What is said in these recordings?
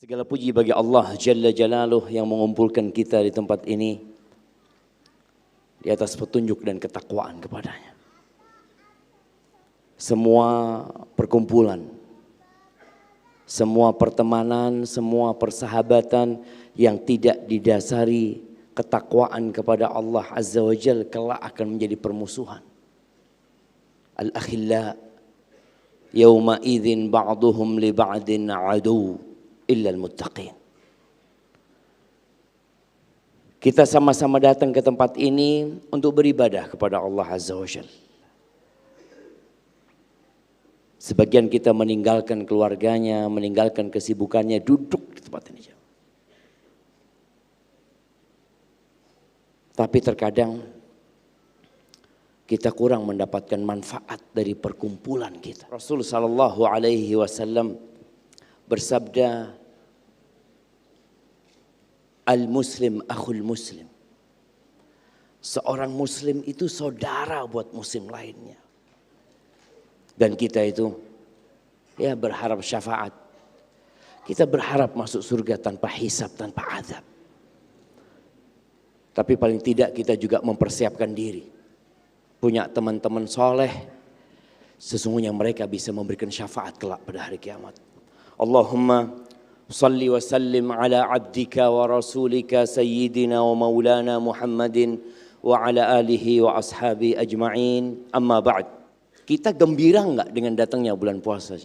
Segala puji bagi Allah Jalla Jalaluh yang mengumpulkan kita di tempat ini di atas petunjuk dan ketakwaan kepadanya. Semua perkumpulan, semua pertemanan, semua persahabatan yang tidak didasari ketakwaan kepada Allah Azza wa Jalla kelak akan menjadi permusuhan. Al-akhilla yawma idzin ba'duhum li ba'din adu illal muttaqin. Kita sama-sama datang ke tempat ini untuk beribadah kepada Allah Azza wa Jalla. Sebagian kita meninggalkan keluarganya, meninggalkan kesibukannya, duduk di tempat ini. Tapi terkadang kita kurang mendapatkan manfaat dari perkumpulan kita. Rasul sallallahu alaihi wasallam bersabda, Al-Muslim akhul Muslim. Seorang Muslim itu saudara buat Muslim lainnya. Dan kita itu ya berharap syafaat. Kita berharap masuk surga tanpa hisab, tanpa azab. Tapi paling tidak kita juga mempersiapkan diri. Punya teman-teman soleh. Sesungguhnya mereka bisa memberikan syafaat kelak pada hari kiamat. Allahumma salli wa sallim ala abdika wa rasulika sayyidina wa maulana Muhammadin wa ala alihi wa ashabi ajma'in. Amma ba'd. Kita gembira enggak dengan datangnya bulan puasa?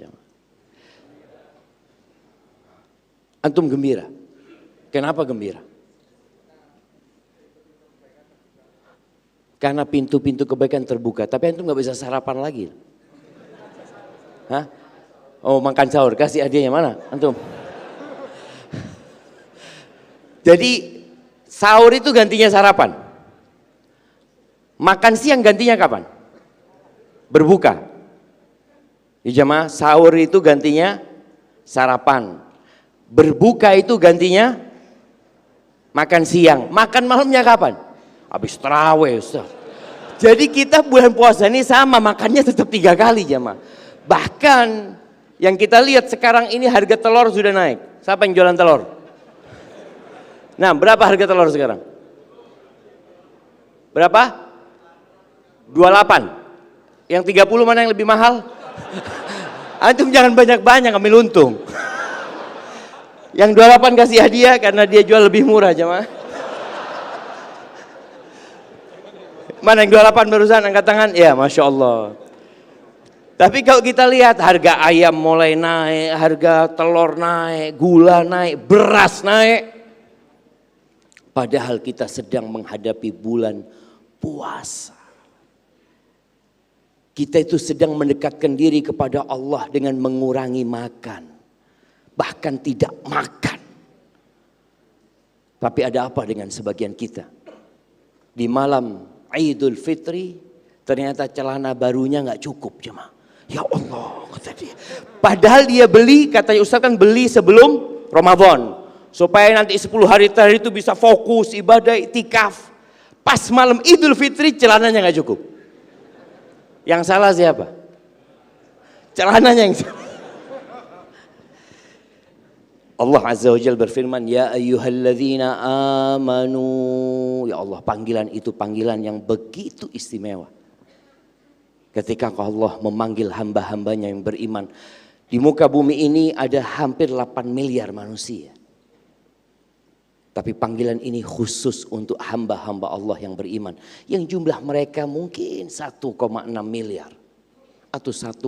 Antum gembira? Kenapa gembira? Karena pintu-pintu kebaikan terbuka. Tapi antum enggak bisa sarapan lagi. Hah? Oh, makan sahur, kasih hadiahnya mana? Antum. Jadi sahur itu gantinya sarapan. Makan siang gantinya kapan? Berbuka. Ya jemaah, sahur itu gantinya sarapan. Berbuka itu gantinya makan siang. Makan malamnya kapan? Habis tarawih, Ustaz. Jadi kita bulan puasa ini sama, makannya tetap 3 kali jemaah. Bahkan yang kita lihat sekarang ini harga telur sudah naik. Siapa yang jualan telur? Nah, berapa harga telur sekarang? Berapa? 28. Yang 30 mana yang lebih mahal? Antum jangan banyak-banyak ambil untung. Yang 28 kasih hadiah karena dia jual lebih murah jemaah. Mana yang 28 barusan angkat tangan? Ya, Masya Allah. Tapi kalau kita lihat harga ayam mulai naik, harga telur naik, gula naik, beras naik. Padahal kita sedang menghadapi bulan puasa. Kita itu sedang mendekatkan diri kepada Allah dengan mengurangi makan. Bahkan tidak makan. Tapi ada apa dengan sebagian kita? Di malam Idul Fitri ternyata celana barunya gak cukup jemaah. Ya Allah, kata dia. Padahal dia beli, katanya Ustaz kan beli sebelum Ramadan. Supaya nanti 10 hari terakhir itu bisa fokus, ibadah, iktikaf. Pas malam Idul Fitri celananya gak cukup. Yang salah siapa? Celananya yang salah. Allah Azza wa Jalla berfirman, Ya ayyuhalladzina amanu. Ya Allah, panggilan itu panggilan yang begitu istimewa. Ketika Allah memanggil hamba-hambanya yang beriman. Di muka bumi ini ada hampir 8 miliar manusia. Tapi panggilan ini khusus untuk hamba-hamba Allah yang beriman. Yang jumlah mereka mungkin 1,6 miliar. Atau 1,7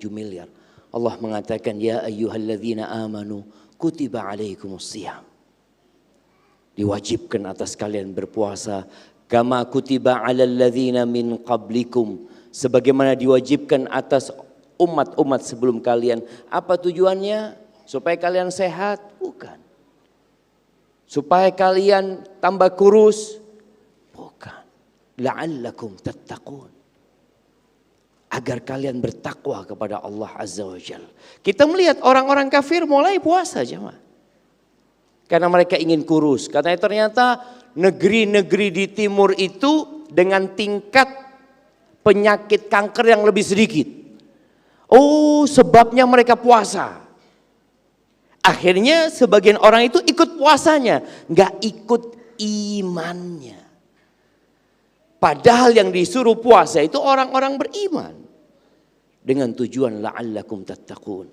miliar. Allah mengatakan, Ya ayyuhalladzina amanu kutiba alaikumusiyam. Diwajibkan atas kalian berpuasa. Kama kutiba alal ladzina min qablikum. Sebagaimana diwajibkan atas umat-umat sebelum kalian. Apa tujuannya? Supaya kalian sehat? Bukan. Supaya kalian tambah kurus? Bukan. La'allakum tattaqun. Agar kalian bertakwa kepada Allah Azza wa Jalla. Kita melihat orang-orang kafir mulai puasa jemaah. Karena mereka ingin kurus. Karena ternyata negeri-negeri di timur itu dengan tingkat penyakit kanker yang lebih sedikit. Oh, sebabnya mereka puasa. Akhirnya sebagian orang itu ikut puasanya, nggak ikut imannya. Padahal yang disuruh puasa itu orang-orang beriman. Dengan tujuan la'allakum tattaqun.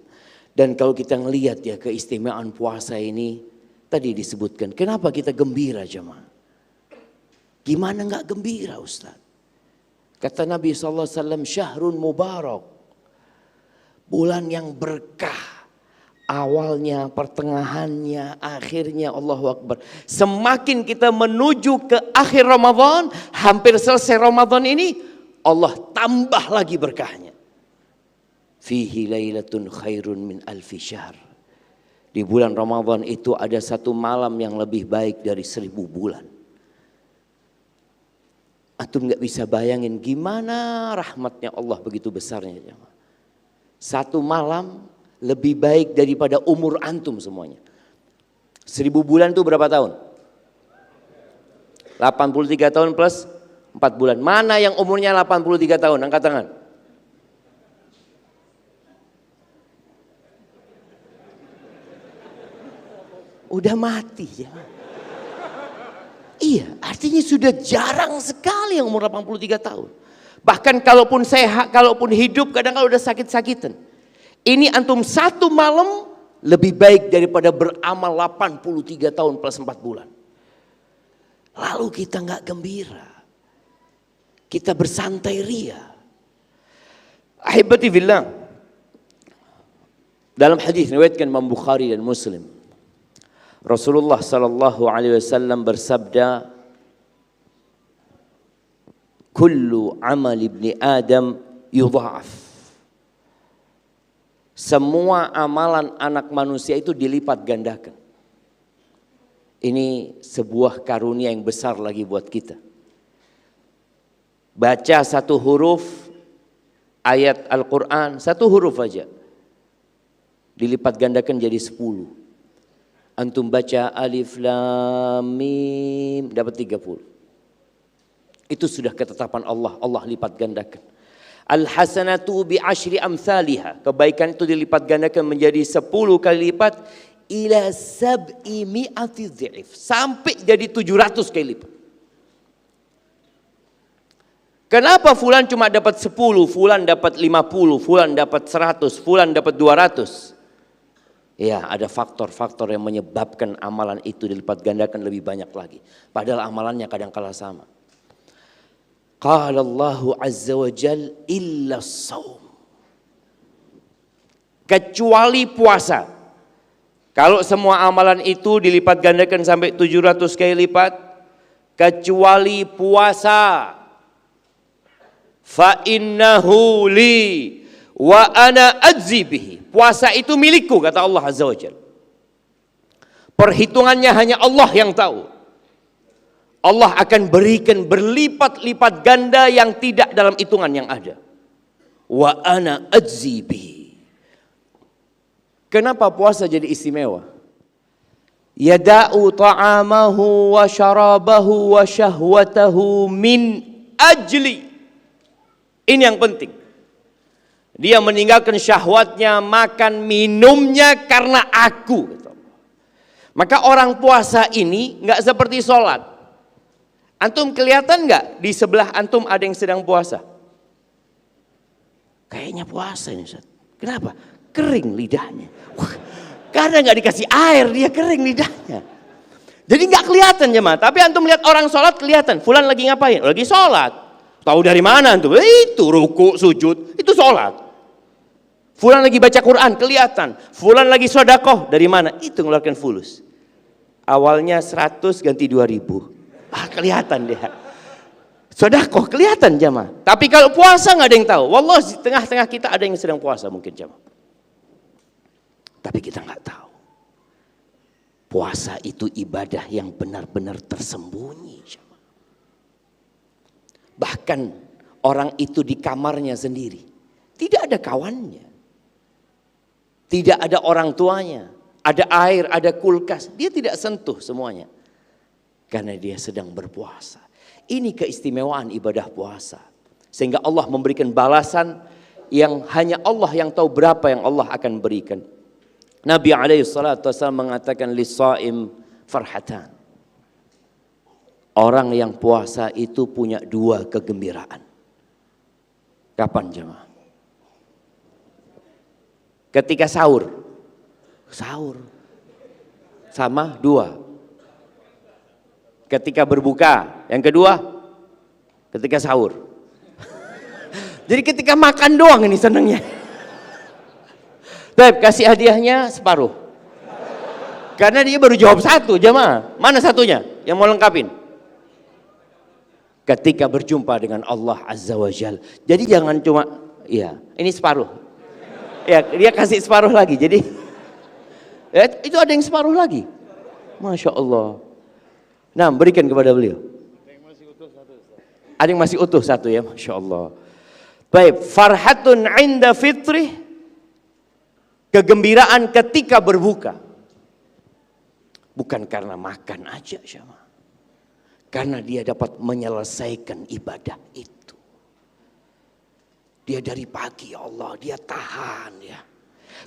Dan kalau kita ngelihat ya keistimewaan puasa ini, tadi disebutkan, kenapa kita gembira jemaah? Gimana nggak gembira Ustaz? Kata Nabi SAW, syahrun mubarak. Bulan yang berkah. Awalnya, pertengahannya, akhirnya, Allahu Akbar. Semakin kita menuju ke akhir Ramadan, hampir selesai Ramadan ini, Allah tambah lagi berkahnya. Fihi lailatun khairun min alfi syahr. Di bulan Ramadan itu ada satu malam yang lebih baik dari 1000 bulan. Antum gak bisa bayangin gimana rahmatnya Allah begitu besarnya. Satu malam lebih baik daripada umur antum semuanya. 1000 bulan itu berapa tahun? 83 tahun plus 4 bulan. Mana yang umurnya 83 tahun? Angkat tangan. Udah mati ya. Iya, artinya sudah jarang sekali yang umur 83 tahun. Bahkan kalaupun sehat, kalaupun hidup kadang kalau udah sakit-sakitan. Ini antum satu malam lebih baik daripada beramal 83 tahun plus 4 bulan. Lalu kita nggak gembira. Kita bersantai ria. Ahibati fillah. Dalam hadis riwayatkan Imam Bukhari dan Muslim. Rasulullah sallallahu alaihi wasallam bersabda, "Kullu amal ibni Adam yudha'af." Semua amalan anak manusia itu dilipat gandakan. Ini sebuah karunia yang besar lagi buat kita. Baca satu huruf ayat Al-Quran, satu huruf aja. Dilipat gandakan jadi 10. Antum baca alif lam mim dapat 30. Itu sudah ketetapan Allah, Allah lipat gandakan. Al-hasanatu bi asyri amthaliha. Kebaikan itu dilipat gandakan menjadi 10 kali lipat. Ila sab'i mi'ati dhi'if. Sampai jadi 700 kali lipat. Kenapa fulan cuma dapat 10, fulan dapat 50, fulan dapat 100, fulan dapat 200? Ya, ada faktor-faktor yang menyebabkan amalan itu dilipat gandakan lebih banyak lagi. Padahal amalannya kadang kala sama. Qala Allahu azza wa jal illa shaum. Kecuali puasa. Kalau semua amalan itu dilipat gandakan sampai 700 kali lipat, kecuali puasa. Fa innahu li wa ana ajzi bihi. Puasa itu milikku kata Allah azza wa jal. Perhitungannya hanya Allah yang tahu. Allah akan berikan berlipat-lipat ganda yang tidak dalam hitungan yang ada. Wa ana ajzi bihi. Kenapa puasa jadi istimewa? Yada'u ta'amahu wa syarabahu wa syahwatahu min ajli. Ini yang penting. Dia meninggalkan syahwatnya, makan minumnya karena aku. Maka orang puasa ini nggak seperti sholat. Antum kelihatan nggak di sebelah antum ada yang sedang puasa? Kayaknya puasa ini Ustaz. Kenapa? Kering lidahnya. Wah, karena nggak dikasih air dia kering lidahnya. Jadi nggak kelihatan jemaah. Tapi antum lihat orang sholat kelihatan. Fulan lagi ngapain? Lagi sholat. Tahu dari mana antum? Itu ruku, sujud, itu sholat. Fulan lagi baca Quran kelihatan. Fulan lagi sedekah dari mana? Itu ngeluarkan fulus. Awalnya 100 ganti 2000. Kelihatan dia. Sedekah kelihatan jamaah. Tapi kalau puasa nggak ada yang tahu. Wallahi di tengah-tengah kita ada yang sedang puasa mungkin jamaah. Tapi kita nggak tahu. Puasa itu ibadah yang benar-benar tersembunyi jamaah. Bahkan orang itu di kamarnya sendiri. Tidak ada kawannya. Tidak ada orang tuanya. Ada air, ada kulkas. Dia tidak sentuh semuanya. Karena dia sedang berpuasa. Ini keistimewaan ibadah puasa. Sehingga Allah memberikan balasan yang hanya Allah yang tahu berapa yang Allah akan berikan. Nabi alaihi salatu wasallam mengatakan lis-shaim farhatan. Orang yang puasa itu punya dua kegembiraan. Kapan jemaah? Ketika sahur. Sahur. Sama dua. Ketika berbuka. Yang kedua, ketika sahur. Jadi ketika makan doang ini senangnya. Baik, kasih hadiahnya separuh. Karena dia baru jawab satu, jemaah. Mana satunya yang mau lengkapin? Ketika berjumpa dengan Allah Azza wa Jal. Jadi jangan cuma, ya ini separuh. Ya dia kasih separuh lagi. Jadi ya, itu ada yang separuh lagi. Masya Allah. Nah, berikan kepada beliau. Ada yang masih utuh satu ya, Masya Allah. Baik, farhatun inda fitri. Kegembiraan ketika berbuka. Bukan karena makan aja, jemaah. Karena dia dapat menyelesaikan ibadah itu. Dia dari pagi, ya Allah, dia tahan ya.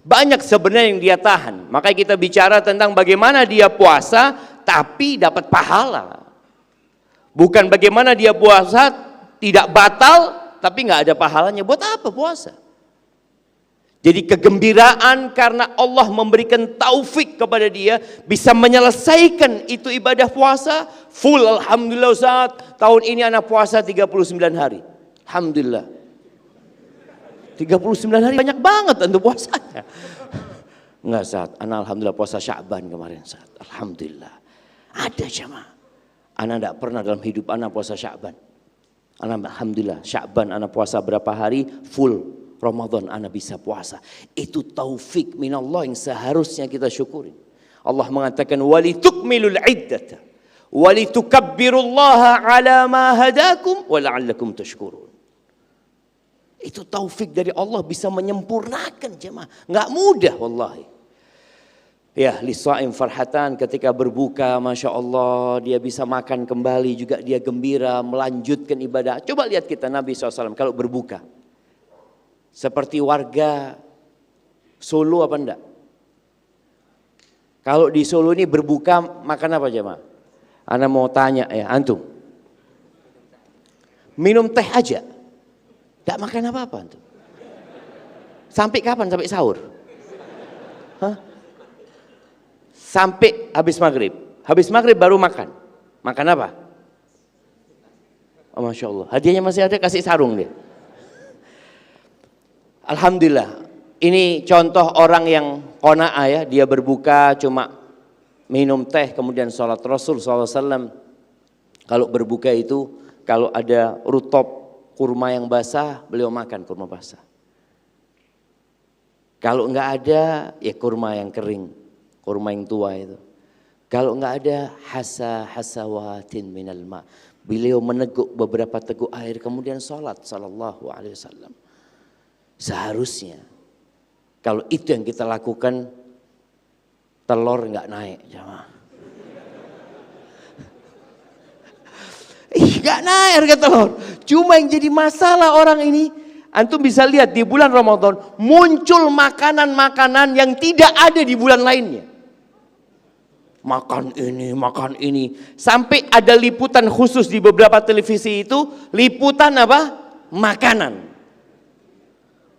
Banyak sebenarnya yang dia tahan. Makanya kita bicara tentang bagaimana dia puasa tapi dapat pahala. Bukan bagaimana dia puasa tidak batal tapi nggak ada pahalanya. Buat apa puasa? Jadi kegembiraan karena Allah memberikan taufik kepada dia bisa menyelesaikan itu ibadah puasa full. Alhamdulillah Ustaz, tahun ini anak puasa 39 hari. Alhamdulillah. 39 hari banyak banget untuk puasanya. Enggak Ustaz, anak alhamdulillah puasa Sya'ban kemarin Ustaz. Alhamdulillah. Ada jemaah. Anak enggak pernah dalam hidup anak puasa Sya'ban. Anak alhamdulillah Sya'ban anak puasa berapa hari full. Ramadan anak bisa puasa. Itu taufik minallah yang seharusnya kita syukuri. Allah mengatakan walitukmilul iddata walitukabbirullaha ala ma hadakum wa la'allakum tashkurun. Itu taufik dari Allah bisa menyempurnakan jemaah. Enggak mudah wallahi. Ya, lis-shaim farhatan ketika berbuka, Masya Allah dia bisa makan kembali juga dia gembira melanjutkan ibadah. Coba lihat kita Nabi SAW kalau berbuka. Seperti warga Solo apa enggak? Kalau di Solo ini berbuka makan apa jemaah? Ana mau tanya ya, antum. Minum teh aja. Enggak makan apa-apa antum. Sampai kapan? Sampai sahur? Hah? Sampai habis maghrib. Habis maghrib baru makan. Makan apa? Oh, Masya Allah. Hadiahnya masih ada, kasih sarung dia. Alhamdulillah, ini contoh orang yang qanaah ya, dia berbuka cuma minum teh kemudian sholat Rasul SAW. Kalau berbuka itu kalau ada rutop kurma yang basah, beliau makan kurma basah. Kalau enggak ada ya kurma yang kering, kurma yang tua itu. Kalau enggak ada hasawatin minal ma. Beliau meneguk beberapa teguk air kemudian sholat sallallahu alaihi wasallam. Seharusnya kalau itu yang kita lakukan telur nggak naik jemaah. Nggak naik harga telur. Cuma yang jadi masalah orang ini, antum bisa lihat di bulan Ramadan muncul makanan-makanan yang tidak ada di bulan lainnya. Makan ini. Sampai ada liputan khusus di beberapa televisi itu, liputan apa? Makanan.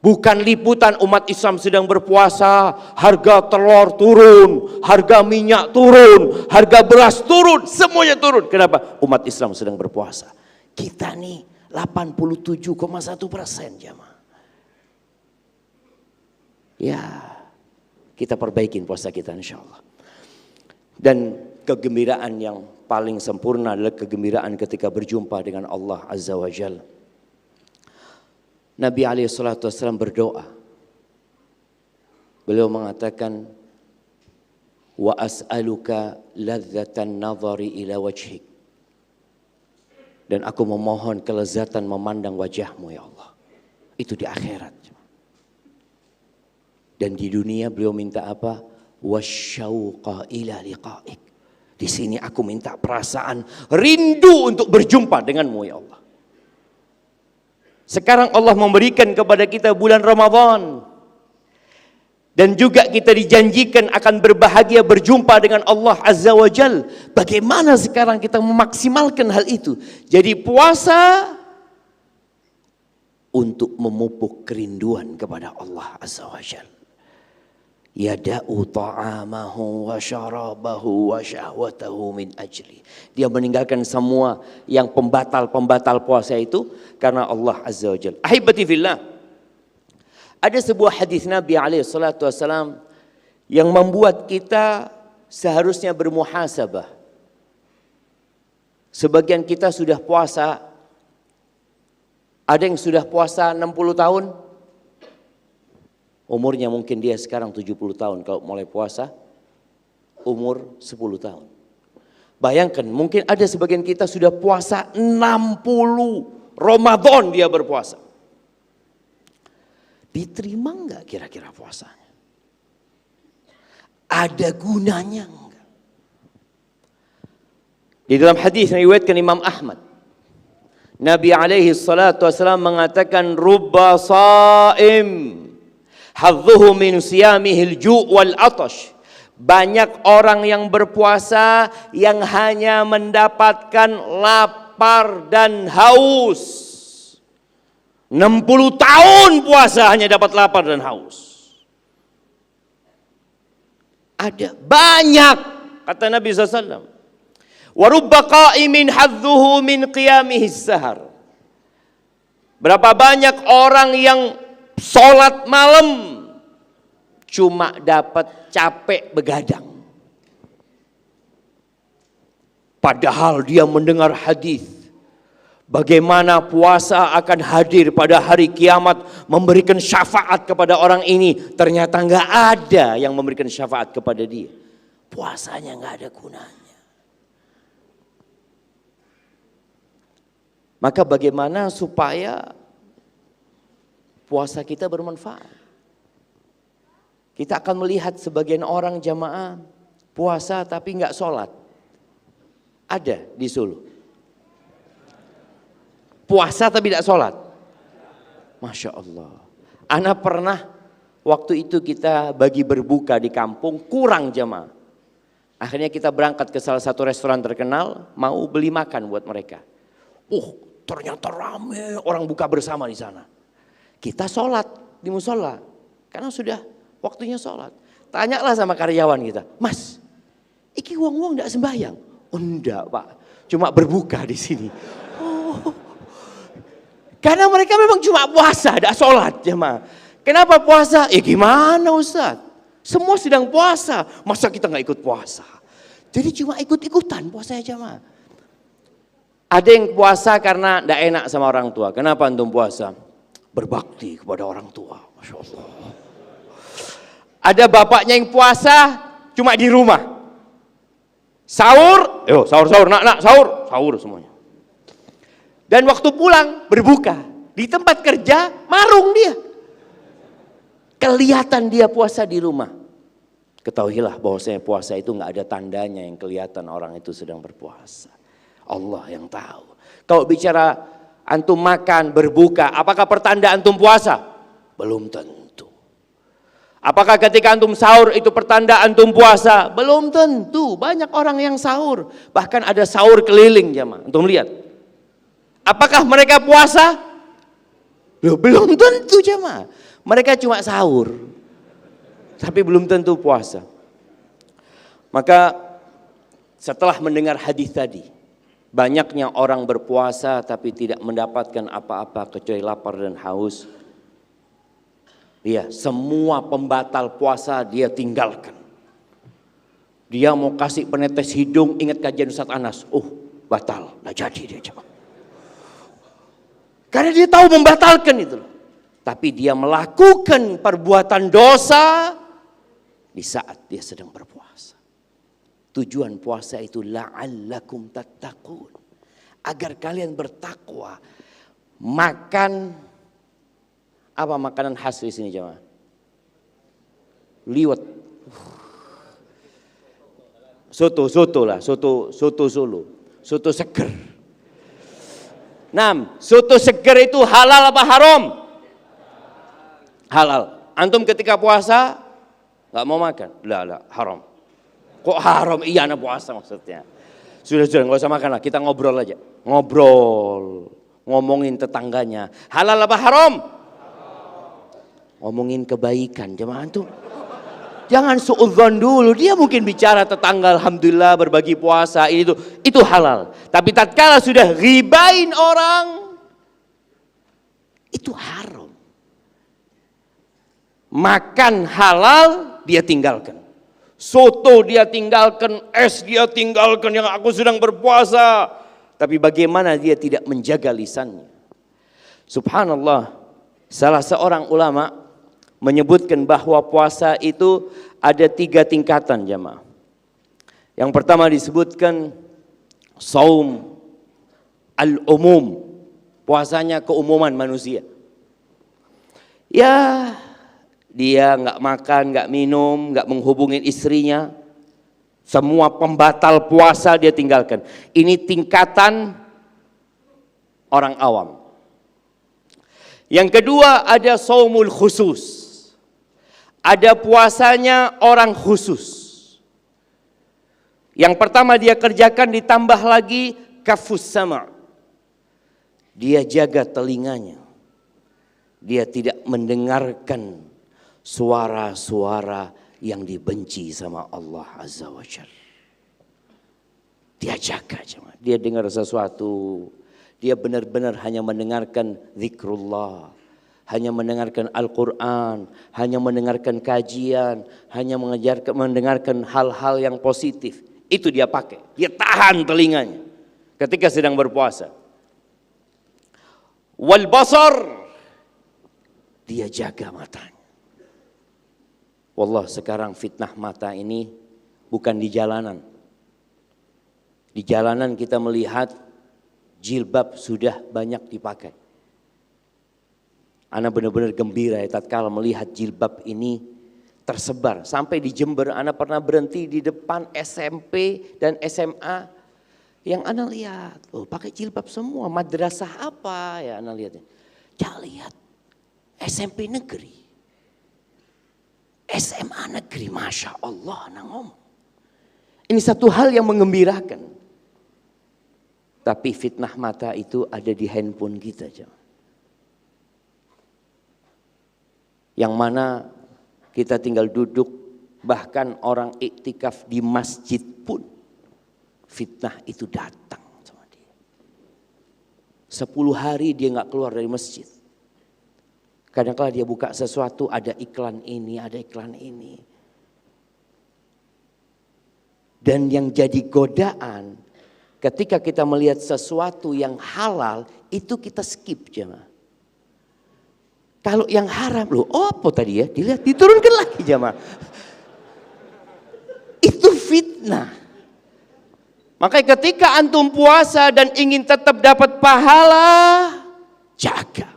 Bukan liputan umat Islam sedang berpuasa, harga telur turun, harga minyak turun, harga beras turun, semuanya turun. Kenapa? Umat Islam sedang berpuasa. Kita nih 87,1% jamaah. Ya, kita perbaikin puasa kita insya Allah. Dan kegembiraan yang paling sempurna adalah kegembiraan ketika berjumpa dengan Allah Azza wa Jalla. Nabi SAW berdoa. Beliau mengatakan, wa as'aluka ladzatan nadhari ila wajhik. Dan aku memohon kelezatan memandang wajahmu ya Allah. Itu di akhirat. Dan di dunia beliau minta apa? Wasyauqa ila liqa'ik. Di sini aku minta perasaan rindu untuk berjumpa denganmu ya Allah. Sekarang Allah memberikan kepada kita bulan Ramadan. Dan juga kita dijanjikan akan berbahagia berjumpa dengan Allah Azza wa Jal. Bagaimana sekarang kita memaksimalkan hal itu? Jadi puasa untuk memupuk kerinduan kepada Allah Azza wa Jal. Yada'u ta'amahu wa syarabahu wa syahwatahu min ajli. Dia meninggalkan semua yang pembatal-pembatal puasa itu karena Allah Azza wa Jal. Ahibati fillah. Ada sebuah hadis Nabi SAW yang membuat kita seharusnya bermuhasabah. Sebagian kita sudah puasa, ada yang sudah puasa 60 tahun, umurnya mungkin dia sekarang 70 tahun kalau mulai puasa, umur 10 tahun. Bayangkan mungkin ada sebagian kita sudah puasa 60 Ramadan dia berpuasa. Diterima enggak kira-kira puasanya? Ada gunanya enggak? Di dalam hadis yang diriwayatkan Imam Ahmad, Nabi alaihi salatu wasallam mengatakan rubba saim hadzuhu min siyamihil ju' wal atash. Banyak orang yang berpuasa yang hanya mendapatkan lapar dan haus. 60 tahun puasa hanya dapat lapar dan haus. Ada banyak, kata Nabi SAW. Wa rubba qa'imin hadzuhu min qiyamihis sahar. Berapa banyak orang yang sholat malam cuma dapat capek begadang. Padahal dia mendengar hadis bagaimana puasa akan hadir pada hari kiamat memberikan syafaat kepada orang ini. Ternyata enggak ada yang memberikan syafaat kepada dia. Puasanya enggak ada gunanya. Maka bagaimana supaya puasa kita bermanfaat? Kita akan melihat sebagian orang jamaah puasa tapi enggak sholat. Ada di Solo. Puasa tapi tidak sholat. Masya Allah. Ana pernah waktu itu kita bagi berbuka di kampung kurang jamaah. Akhirnya kita berangkat ke salah satu restoran terkenal mau beli makan buat mereka. Ternyata rame orang buka bersama di sana. Kita sholat di musola karena sudah waktunya sholat. Tanyalah sama karyawan kita, Mas, iki wong-wong enggak sembahyang? Oh enggak Pak, cuma berbuka di sini. Karena mereka memang cuma puasa, tidak sholat jemaah. Kenapa puasa? Gimana Ustaz? Semua sedang puasa, masa kita nggak ikut puasa? Jadi cuma ikut-ikutan puasanya jemaah. Ada yang puasa karena tidak enak sama orang tua. Kenapa antum puasa? Berbakti kepada orang tua. Masya Allah. Ada bapaknya yang puasa cuma di rumah. Sahur, sahur, nak, sahur semuanya. Dan waktu pulang berbuka di tempat kerja marung dia. Kelihatan dia puasa di rumah. Ketahuilah bahwasanya puasa itu nggak ada tandanya yang kelihatan orang itu sedang berpuasa. Allah yang tahu. Kalau bicara antum makan berbuka, apakah pertanda antum puasa? Belum tentu. Apakah ketika antum sahur itu pertanda antum puasa? Belum tentu. Banyak orang yang sahur, bahkan ada sahur keliling jemaah. Antum lihat. Apakah mereka puasa? Belum tentu jemaah. Mereka cuma sahur. Tapi belum tentu puasa. Maka setelah mendengar hadis tadi, banyaknya orang berpuasa tapi tidak mendapatkan apa-apa kecuali lapar dan haus. Semua pembatal puasa dia tinggalkan. Dia mau kasih penetes hidung, ingat kajian Ustaz Anas. Batal, nggak jadi dia jemaah. Karena dia tahu membatalkan itu. Tapi dia melakukan perbuatan dosa di saat dia sedang berpuasa. Tujuan puasa itu la'allakum tattaqun. Agar kalian bertakwa. Makan, apa makanan khas di sini jemaah? Liwet. Soto Solo. Soto seger. Soto seger itu halal apa haram? Halal. Antum ketika puasa nggak mau makan. Lah, haram. Kok haram? Iya, anak puasa maksudnya. Sudah, nggak usah makan lah, kita ngobrol aja. Ngobrol, ngomongin tetangganya. Halal apa haram? Ngomongin kebaikan, jemaah antum. Jangan suudzon dulu, dia mungkin bicara tetangga, alhamdulillah berbagi puasa, itu halal. Tapi tatkala sudah ribain orang, itu haram. Makan halal, dia tinggalkan. Soto dia tinggalkan, es dia tinggalkan yang aku sedang berpuasa. Tapi bagaimana dia tidak menjaga lisannya? Subhanallah, salah seorang ulama menyebutkan bahwa puasa itu ada 3 tingkatan jamaah. Yang pertama disebutkan saum al-umum, puasanya keumuman manusia. Ya, dia nggak makan, nggak minum, nggak menghubungin istrinya. Semua pembatal puasa dia tinggalkan. Ini tingkatan orang awam. Yang kedua ada saumul khusus. Ada puasanya orang khusus. Yang pertama dia kerjakan ditambah lagi kafus sama. Dia jaga telinganya. Dia tidak mendengarkan suara-suara yang dibenci sama Allah Azza wa Jalla. Dia jaga, dia dengar sesuatu, dia benar-benar hanya mendengarkan zikrullah, hanya mendengarkan Al-Quran, hanya mendengarkan kajian, hanya mendengarkan hal-hal yang positif. Itu dia pakai, dia tahan telinganya ketika sedang berpuasa. Wal basar, dia jaga matanya. Wallah, sekarang fitnah mata ini bukan di jalanan. Di jalanan kita melihat jilbab sudah banyak dipakai. Ana benar-benar gembira ya tatkala melihat jilbab ini tersebar. Sampai di Jember, ana pernah berhenti di depan SMP dan SMA. Yang ana lihat, oh pakai jilbab semua, madrasah apa ya ana lihatnya. Jangan lihat, SMP negeri. SMA negeri, Masya Allah, ana ngomong. Ini satu hal yang mengembirakan. Tapi fitnah mata itu ada di handphone kita. Yang mana kita tinggal duduk, bahkan orang iktikaf di masjid pun, fitnah itu datang sama dia. 10 hari dia gak keluar dari masjid. Kadang-kadang dia buka sesuatu, ada iklan ini, ada iklan ini. Dan yang jadi godaan, ketika kita melihat sesuatu yang halal, itu kita skip jemaah. Kalau yang haram, loh apa tadi ya? Dilihat, diturunkan lagi jemaah. Itu fitnah. Makanya ketika antum puasa dan ingin tetap dapat pahala, jaga.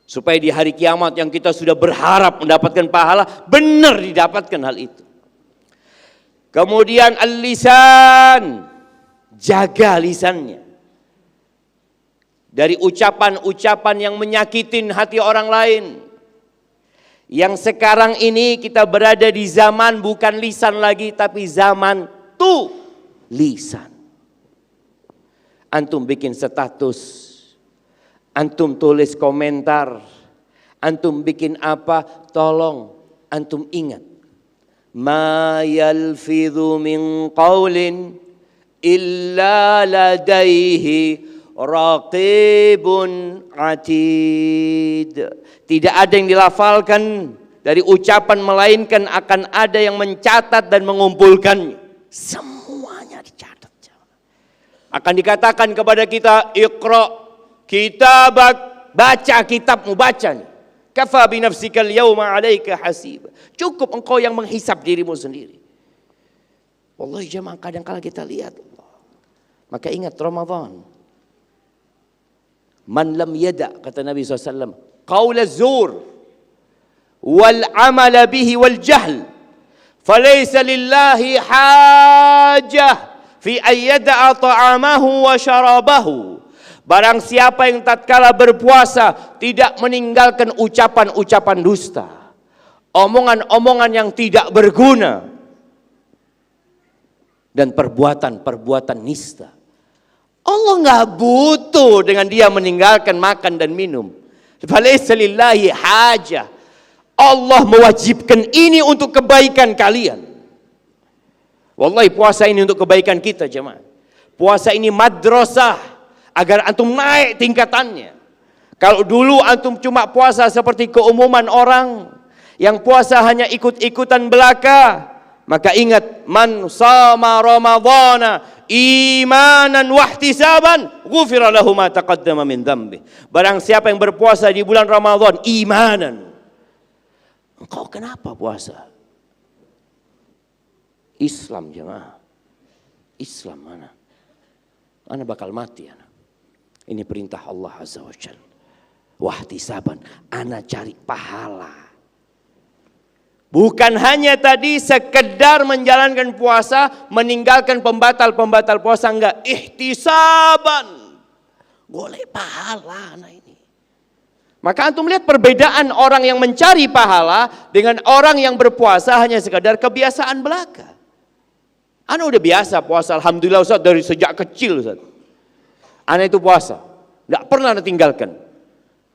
Supaya di hari kiamat yang kita sudah berharap mendapatkan pahala, benar didapatkan hal itu. Kemudian al-lisan, jaga lisannya. Dari ucapan-ucapan yang menyakitin hati orang lain. Yang sekarang ini kita berada di zaman bukan lisan lagi, tapi zaman lisan. Antum bikin status, antum tulis komentar, antum bikin apa, tolong antum ingat. Ma yalfidhu min qawlin illa ladaihi raqibun atid. Tidak ada yang dilafalkan dari ucapan melainkan akan ada yang mencatat dan mengumpulkannya. Semuanya dicatat. Akan dikatakan kepada kita, iqra kitabak, baca kitabmu, baca nih. Kafa bi nafsika al-yawma 'alaika hasiba. Cukup engkau yang menghisap dirimu sendiri. Wallahi jemaah, kadang-kala kita lihat. Maka ingat Ramadan. Man lam yada, kata Nabi SAW, qaul az-zur wal amala bihi wal jahl, falaysa lillahi hajah fi an yada'a ta'amahu wa syarabahu. Barang siapa yang tatkala berpuasa tidak meninggalkan ucapan-ucapan dusta, omongan-omongan yang tidak berguna, dan perbuatan-perbuatan nista. Allah nggak butuh dengan dia meninggalkan makan dan minum. Falaisa lillahi hajah. Allah mewajibkan ini untuk kebaikan kalian. Wallahi puasa ini untuk kebaikan kita jemaah. Puasa ini madrasah agar antum naik tingkatannya. Kalau dulu antum cuma puasa seperti keumuman orang yang puasa hanya ikut-ikutan belaka, maka ingat, man sama ramadhana imanan wahtisaban ghufira lahu ma taqaddama min dzambi. Barang siapa yang berpuasa di bulan Ramadan imanan. Engkau kenapa puasa? Islam jemaah. Islam mana? Ana bakal mati ana. Ini perintah Allah Azza wa Jalla. Wahtisaban, ana cari pahala. Bukan hanya tadi sekedar menjalankan puasa, meninggalkan pembatal-pembatal puasa, enggak. Ihtisaban. Boleh pahala anak ini. Maka antum lihat perbedaan orang yang mencari pahala dengan orang yang berpuasa hanya sekadar kebiasaan belaka. Ana udah biasa puasa, alhamdulillah Ustaz, dari sejak kecil Ustaz. Ana itu puasa, enggak pernah tinggalkan.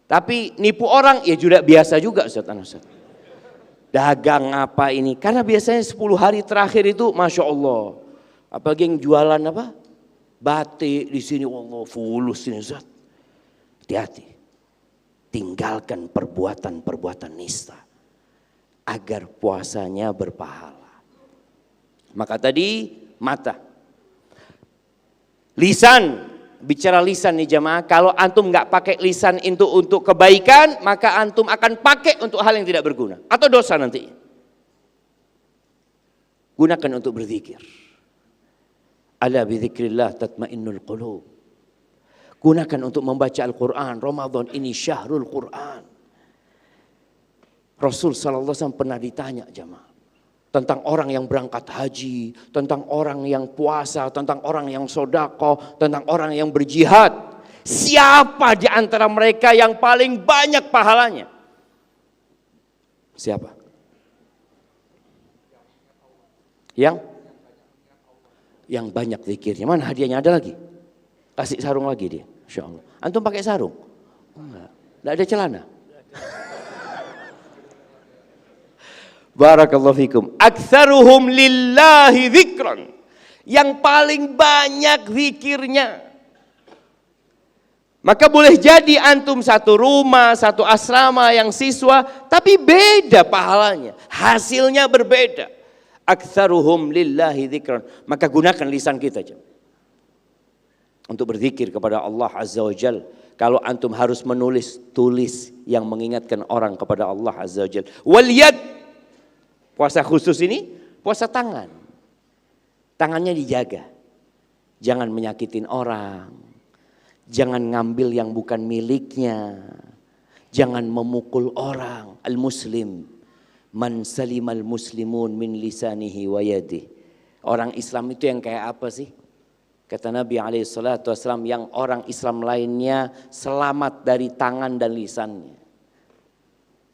Tapi nipu orang ya juga biasa juga Ustaz, ana Ustaz. Dagang apa ini? Karena biasanya 10 hari terakhir itu Masya Allah. Apalagi yang jualan apa? Batik di sini, Allah fulus ini Ustaz. Hati-hati. Tinggalkan perbuatan-perbuatan nista. Agar puasanya berpahala. Maka tadi mata. Lisan. Bicara lisan nih jamaah. Kalau antum gak pakai lisan itu untuk kebaikan, maka antum akan pakai untuk hal yang tidak berguna. Atau dosa nanti. Gunakan untuk berzikir. Ala bidzikrillah tatmainnul qulub. Gunakan untuk membaca Al-Quran. Ramadan ini syahrul Quran. Rasul SAW pernah ditanya jamaah. Tentang orang yang berangkat haji. Tentang orang yang puasa. Tentang orang yang sedekah. Tentang orang yang berjihad. Siapa di antara mereka yang paling banyak pahalanya? Siapa? Yang banyak zikirnya. Mana hadiahnya, ada lagi? Kasih sarung lagi dia. Insya Allah. Antum pakai sarung? Enggak. Enggak ada celana. Barakallahu fikum. Aktsaruhum lillahi dzikran. Yang paling banyak zikirnya. Maka boleh jadi antum satu rumah, satu asrama yang siswa, tapi beda pahalanya. Hasilnya berbeda. Aktsaruhum lillahi dzikran. Maka gunakan lisan kita aja. Untuk berzikir kepada Allah Azza wa Jal. Kalau antum harus menulis, tulis yang mengingatkan orang kepada Allah Azza wa Jal. Wal yad. Puasa khusus ini, puasa tangan. Tangannya dijaga. Jangan menyakitin orang. Jangan ngambil yang bukan miliknya. Jangan memukul orang. Al-muslim. Man salimal muslimun min lisanihi wa yadih. Orang Islam itu yang kayak apa sih? Kata Nabi SAW, yang orang Islam lainnya selamat dari tangan dan lisannya.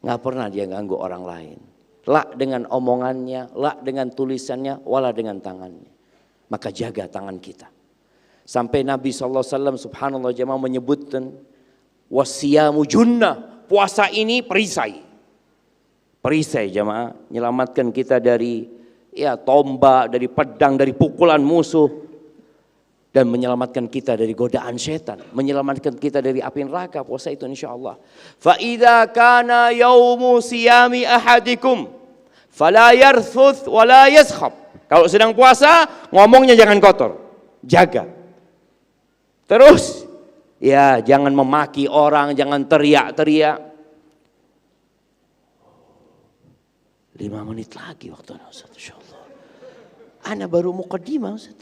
Nggak pernah dia ganggu orang lain. La dengan omongannya, la dengan tulisannya, wala dengan tangannya. Maka jaga tangan kita. Sampai Nabi SAW subhanallah jemaah menyebutkan, wasiyamu junnah, puasa ini perisai. Perisai jemaah, menyelamatkan kita dari tombak, dari pedang, dari pukulan musuh. Dan menyelamatkan kita dari godaan setan, menyelamatkan kita dari api neraka. Puasa itu insyaallah. Fa idza kana yaumu siyami ahadikum fala yarthuth wala yaskhab. Kalau sedang puasa ngomongnya jangan kotor, jaga. Terus jangan memaki orang, jangan teriak-teriak. 5 menit lagi waktunya Ustaz, insyaallah. Ana baru muqaddimah Ustaz.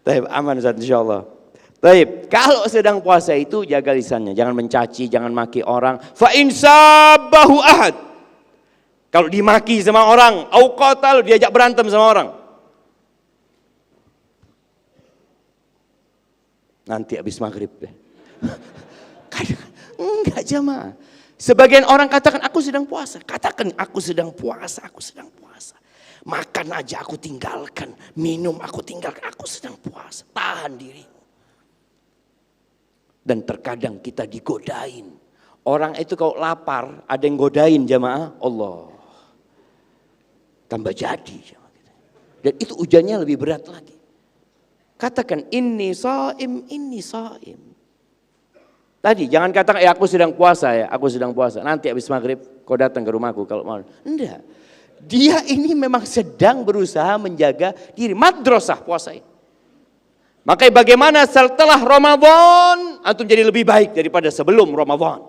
Taib, aman Ustaz insyaallah. Taib, kalau sedang puasa itu jaga lisannya, jangan mencaci, jangan maki orang. Fa in sabbahu ahad. Kalau dimaki sama orang, au qatal, diajak berantem sama orang. Nanti habis maghrib. Enggak jamaah. Sebagian orang katakan aku sedang puasa. Katakan aku sedang puasa, aku sedang puasa. Makan aja aku tinggalkan, minum aku tinggalkan, aku sedang puasa. Tahan diri. Dan terkadang kita digodain. Orang itu kalau lapar, ada yang godain jamaah, Allah. Tambah jadi. Dan itu ujiannya lebih berat lagi. Katakan inni shaim, inni shaim. Tadi jangan katakan aku sedang puasa ya, aku sedang puasa. Nanti habis maghrib kau datang ke rumahku kalau mau. Enggak. Dia ini memang sedang berusaha menjaga diri. Madrasah puasa ini. Makanya bagaimana setelah Ramadan antum jadi lebih baik daripada sebelum Ramadan.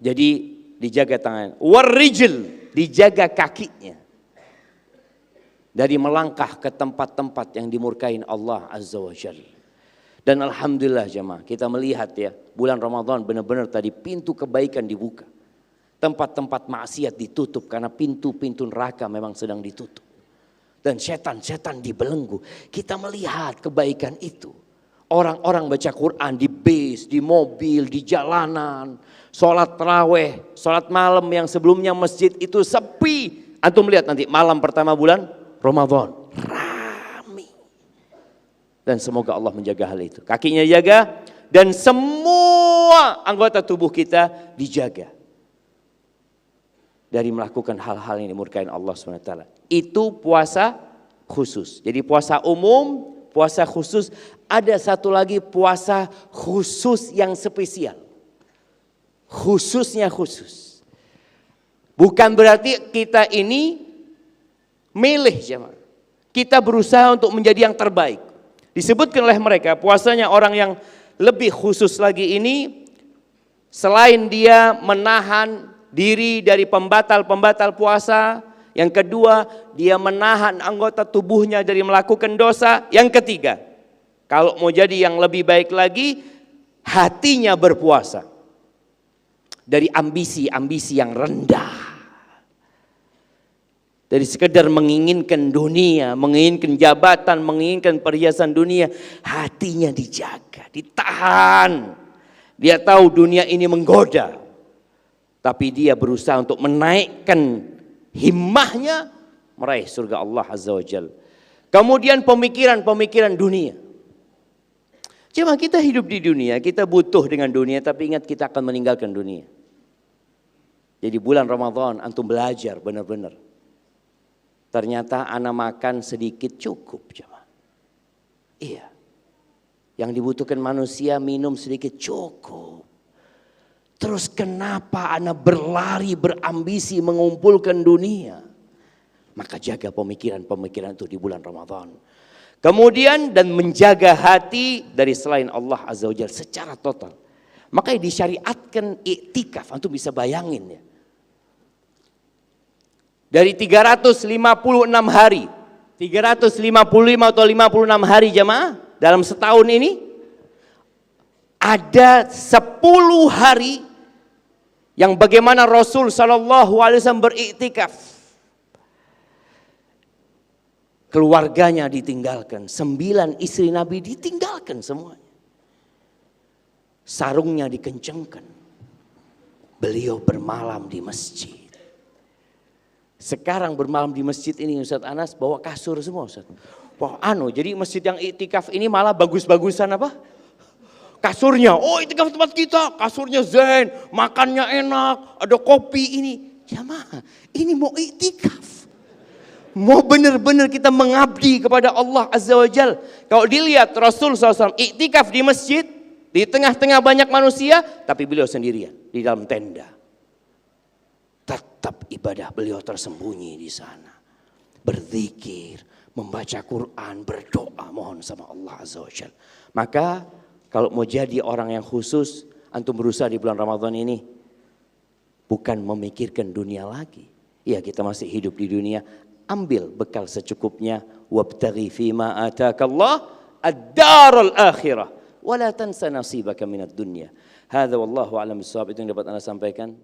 Jadi dijaga tangan. Warrijl, dijaga kakinya. Dari melangkah ke tempat-tempat yang dimurkain Allah Azza wa Jalla. Dan alhamdulillah jemaah, kita melihat ya, bulan Ramadan benar-benar tadi pintu kebaikan dibuka. Tempat-tempat maksiat ditutup karena pintu-pintu neraka memang sedang ditutup. Dan setan-setan dibelenggu. Kita melihat kebaikan itu. Orang-orang baca Quran di bis, di mobil, di jalanan. Sholat tarawih, sholat malam yang sebelumnya masjid itu sepi. Antum lihat nanti malam pertama bulan Ramadan. Dan semoga Allah menjaga hal itu. Kakinya jaga dan semua anggota tubuh kita dijaga. Dari melakukan hal-hal yang dimurkain Allah SWT. Itu puasa khusus. Jadi puasa umum, puasa khusus. Ada satu lagi puasa khusus yang spesial. Khususnya khusus. Bukan berarti kita ini milih jemaah. Kita berusaha untuk menjadi yang terbaik. Disebutkan oleh mereka puasanya orang yang lebih khusus lagi ini, selain dia menahan diri dari pembatal-pembatal puasa, yang kedua dia menahan anggota tubuhnya dari melakukan dosa, yang ketiga kalau mau jadi yang lebih baik lagi, hatinya berpuasa dari ambisi-ambisi yang rendah. Dari sekedar menginginkan dunia, menginginkan jabatan, menginginkan perhiasan dunia. Hatinya dijaga, ditahan. Dia tahu dunia ini menggoda. Tapi dia berusaha untuk menaikkan himmahnya meraih surga Allah Azza wa Jalla. Kemudian pemikiran-pemikiran dunia. Cuma kita hidup di dunia, kita butuh dengan dunia, tapi ingat kita akan meninggalkan dunia. Jadi bulan Ramadan antum belajar benar-benar. Ternyata anak makan sedikit cukup cuma. Iya. Yang dibutuhkan manusia minum sedikit cukup. Terus kenapa anak berlari berambisi mengumpulkan dunia? Maka jaga pemikiran-pemikiran itu di bulan Ramadan. Kemudian dan menjaga hati dari selain Allah Azza wa Jalla secara total. Makanya disyariatkan iktikaf. Antum bisa bayangin ya. Dari 356 hari, 355 atau 56 hari jemaah dalam setahun ini, ada 10 hari yang bagaimana Rasul SAW beriktikaf. Keluarganya ditinggalkan, 9 istri Nabi ditinggalkan semuanya. Sarungnya dikencangkan, beliau bermalam di masjid. Sekarang bermalam di masjid ini Ustaz Anas bawa kasur semua Ustaz. Wah jadi masjid yang iktikaf ini malah bagus-bagusan apa? Kasurnya, oh iktikaf tempat kita, kasurnya zen, makannya enak, ada kopi ini. Jamaah, ini mau iktikaf. Mau benar-benar kita mengabdi kepada Allah Azza wa Jalla. Kalau dilihat Rasul SAW iktikaf di masjid, di tengah-tengah banyak manusia, tapi beliau sendirian di dalam tenda. Tetap ibadah beliau tersembunyi di sana. Berzikir, membaca Quran, berdoa, mohon sama Allah Azza wa Jalla. Maka kalau mau jadi orang yang khusus, antum berusaha di bulan Ramadan ini bukan memikirkan dunia lagi. Ya kita masih hidup di dunia, ambil bekal secukupnya. Wabtaghi fima atakallah ad-darul akhirah. Wala tansa nasibaka minad dunya. Hadza wallahu a'lam bissawab. Itu yang dapat Anda sampaikan.